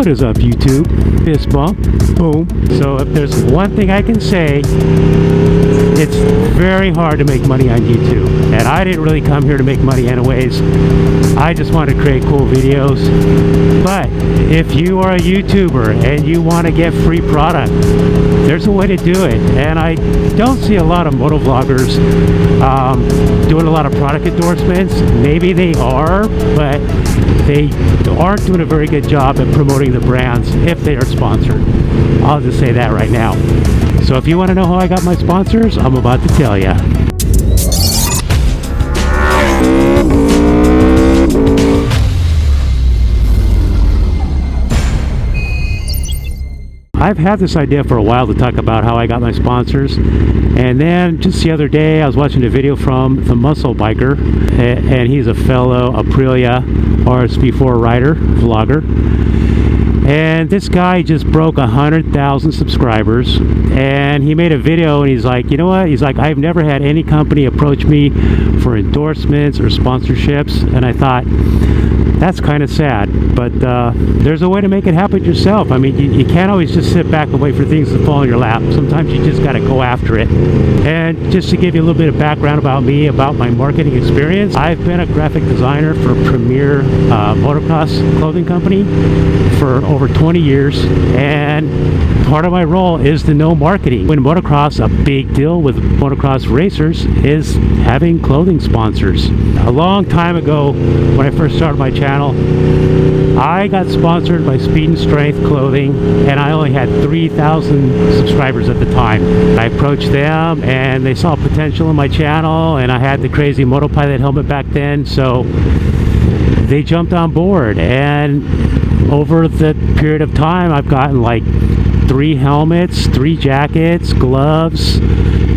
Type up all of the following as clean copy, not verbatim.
What is up, YouTube? Fist bump. Boom. So if there's one thing I can say, it's very hard to make money on YouTube. And I didn't really come here to make money anyways. I just want to create cool videos. But if you are a YouTuber and you want to get free product, there's a way to do it. And I don't see a lot of motovloggers doing a lot of product endorsements. Maybe they are, but they aren't doing a very good job at promoting the brands if they are sponsored. I'll just say that right now. So if you want to know how I got my sponsors, I'm about to tell you. I've had this idea for a while to talk about how I got my sponsors, and then just the other day I was watching a video from the Muscle Biker, and he's a fellow Aprilia RSV4 rider, vlogger, and this guy just broke 100,000 subscribers, and he made a video and he's like, you know what, he's like, I've never had any company approach me for endorsements or sponsorships, and I thought, that's kind of sad, but there's a way to make it happen yourself. I mean, you can't always just sit back and wait for things to fall in your lap. Sometimes you just got to go after it. And just to give you a little bit of background about me, about my marketing experience, I've been a graphic designer for Premier motocross clothing company for over 20 years, and part of my role is to know marketing. When motocross, a big deal with motocross racers is having clothing sponsors. A long time ago, when I first started my channel, I got sponsored by Speed and Strength Clothing, and I only had 3,000 subscribers at the time. I approached them and they saw potential in my channel, and I had the crazy Motopilot helmet back then, so they jumped on board, and over the period of time I've gotten like 3 helmets, 3 jackets, gloves,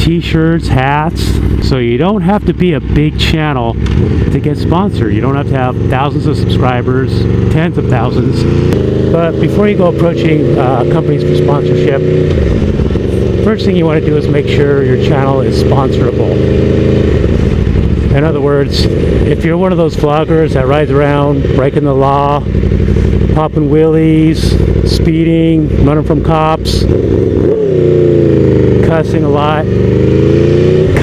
t-shirts, hats. So you don't have to be a big channel to get sponsored. You don't have to have thousands of subscribers, tens of thousands. But before you go approaching companies for sponsorship, first thing you want to do is make sure your channel is sponsorable. In other words, if you're one of those vloggers that rides around breaking the law, popping wheelies, speeding, running from cops, cussing a lot,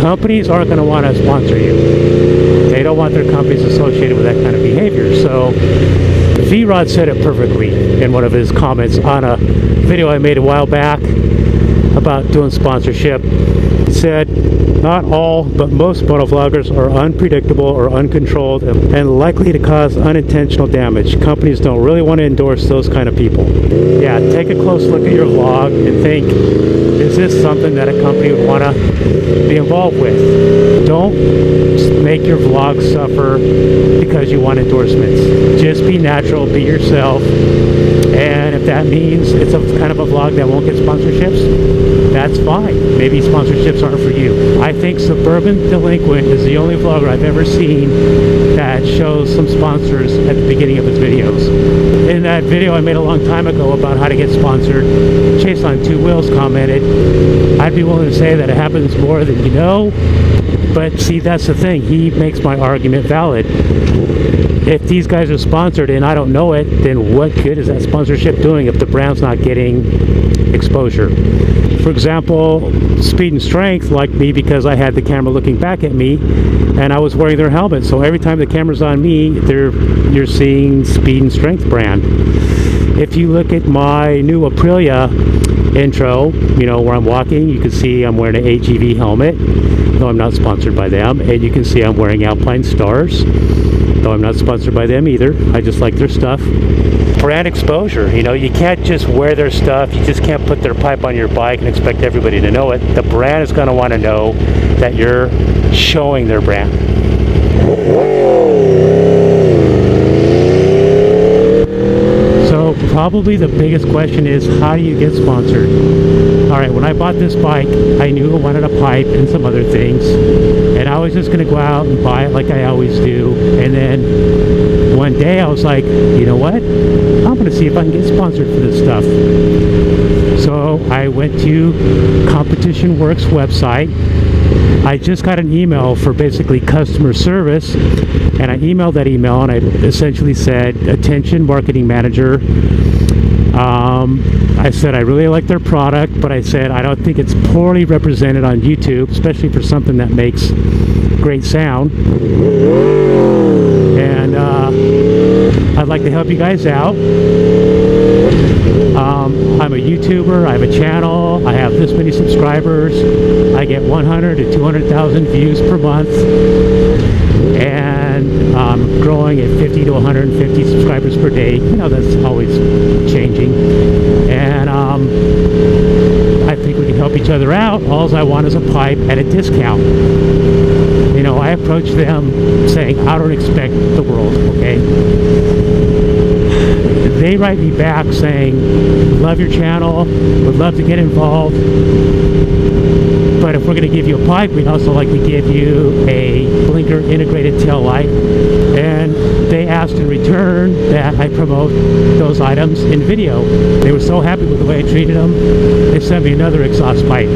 companies aren't going to want to sponsor you. They don't want their companies associated with that kind of behavior. So V-Rod said it perfectly in one of his comments on a video I made a while back about doing sponsorship. He said, not all, but most motovloggers are unpredictable or uncontrolled and likely to cause unintentional damage. Companies don't really want to endorse those kind of people. Yeah, take a close look at your vlog and think, is this something that a company would want to be involved with? Don't make your vlog suffer because you want endorsements. Just be natural, be yourself, and if that means it's a kind of a vlog that won't get sponsorships, that's fine. Maybe sponsorships aren't for you. I think Suburban Delinquent is the only vlogger I've ever seen that shows some sponsors at the beginning of his videos. In that video I made a long time ago about how to get sponsored, Chase on Two Wheels commented, I'd be willing to say that it happens more than you know, but see, that's the thing. He makes my argument valid. If these guys are sponsored and I don't know it, then what good is that sponsorship doing if the brand's not getting exposure? For example, Speed and Strength liked me because I had the camera looking back at me and I was wearing their helmet. So every time the camera's on me, you're seeing Speed and Strength brand. If you look at my new Aprilia intro, you know, where I'm walking, you can see I'm wearing an AGV helmet, though I'm not sponsored by them. And you can see I'm wearing Alpine Stars, though I'm not sponsored by them either. I just like their stuff. Brand exposure, you know, you can't just wear their stuff. You just can't put their pipe on your bike and expect everybody to know it. The brand is going to want to know that you're showing their brand. So probably the biggest question is, how do you get sponsored? All right, when I bought this bike, I knew I wanted a pipe and some other things, and I was just going to go out and buy it like I always do. And then one day I was like, you know what? I'm going to see if I can get sponsored for this stuff. So I went to Competition Works website. I just got an email for basically customer service, and I emailed that email and I essentially said, attention marketing manager, I said I really like their product, but I said I don't think it's poorly represented on YouTube, especially for something that makes great sound. And I'd like to help you guys out. I'm a YouTuber, I have a channel, I have this many subscribers, I get 100 to 200,000 views per month, and I'm growing at 50 to 150 subscribers per day. You know, that's always changing. And I think we can help each other out. All I want is a pipe at a discount. You know, I approach them saying, I don't expect the world, okay? They write me back saying, love your channel, would love to get involved, but if we're going to give you a pipe, we'd also like to give you a blinker integrated tail light. And they asked in return that I promote those items in video. They were so happy with the way I treated them, they sent me another exhaust pipe.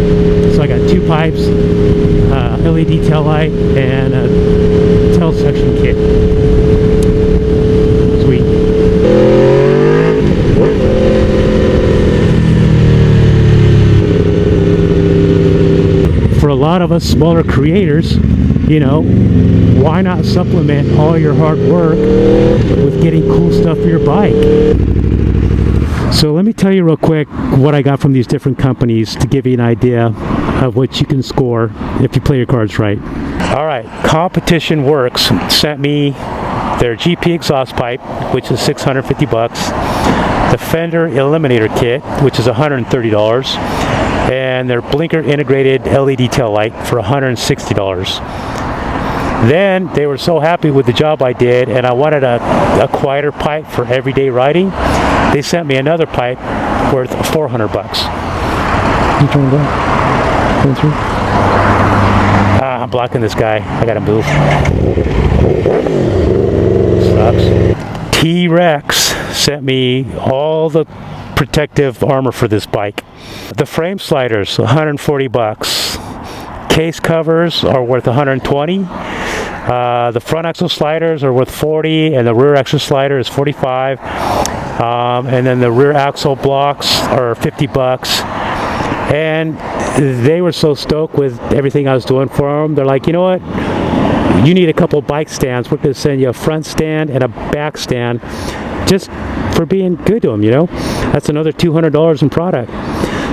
So I got 2 pipes, LED tail light, and a tail suction kit. Sweet. For a lot of us smaller creators, you know, why not supplement all your hard work with getting cool stuff for your bike? So let me tell you real quick what I got from these different companies to give you an idea of what you can score if you play your cards right. All right, Competition Works sent me their GP exhaust pipe, which is $650, the Fender Eliminator kit, which is $130, and their blinker integrated LED tail light for $160. Then they were so happy with the job I did, and I wanted a quieter pipe for everyday riding. They sent me another pipe worth $400. You trying to go? Going through? I'm blocking this guy. I gotta move. Sucks. T-Rex sent me all the protective armor for this bike. The frame sliders, $140. Case covers are worth $120. The front axle sliders are worth $40, and the rear axle slider is $45. And then the rear axle blocks are $50. And they were so stoked with everything I was doing for them. They're like, you know what? You need a couple bike stands. We're going to send you a front stand and a back stand, just for being good to them, you know? That's another $200 in product.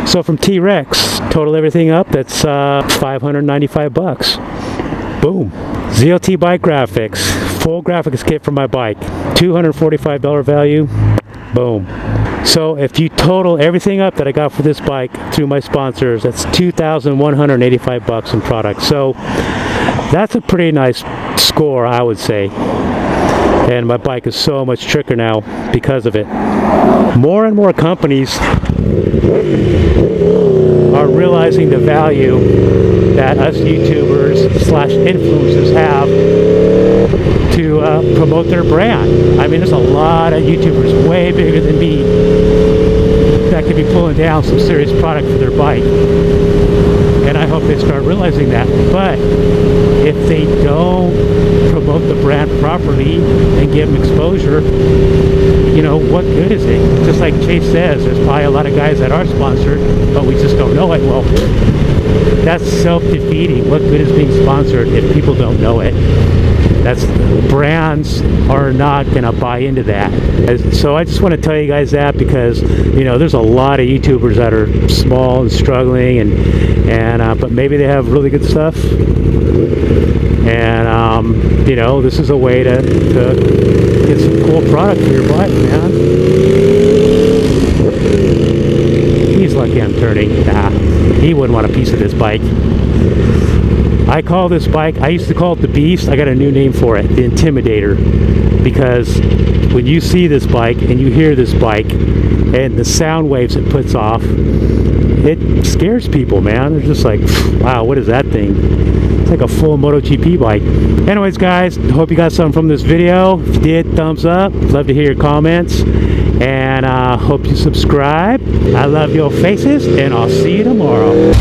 So from T-Rex, total everything up, that's $595. Boom. ZLT Bike Graphics, full graphics kit for my bike, $245 value. Boom. So if you total everything up that I got for this bike through my sponsors, that's $2,185 in product. So that's a pretty nice score, I would say. And my bike is so much trickier now because of it. More and more companies are realizing the value that us YouTubers / influencers have to promote their brand. I mean, there's a lot of YouTubers way bigger than me that could be pulling down some serious product for their bike. And I hope they start realizing that. But if they don't promote the brand properly and give them exposure, you know, what good is it? Just like Chase says, there's probably a lot of guys that are sponsored, but we just don't know it. Well, that's self-defeating. What good is being sponsored if people don't know it? That's, brands are not going to buy into that. So I just want to tell you guys that, because, you know, there's a lot of YouTubers that are small and struggling, and but maybe they have really good stuff. And you know, this is a way to get some cool product for your bike, man. He's lucky I'm turning. Nah, he wouldn't want a piece of this bike. I call this bike, I used to call it the Beast. I got a new name for it, the Intimidator, because when you see this bike and you hear this bike and the sound waves it puts off, it scares people, man. They're just like, wow, what is that thing? It's like a full MotoGP bike. Anyways, guys, hope you got something from this video. If you did, thumbs up. Love to hear your comments, and hope you subscribe. I love your faces, and I'll see you tomorrow.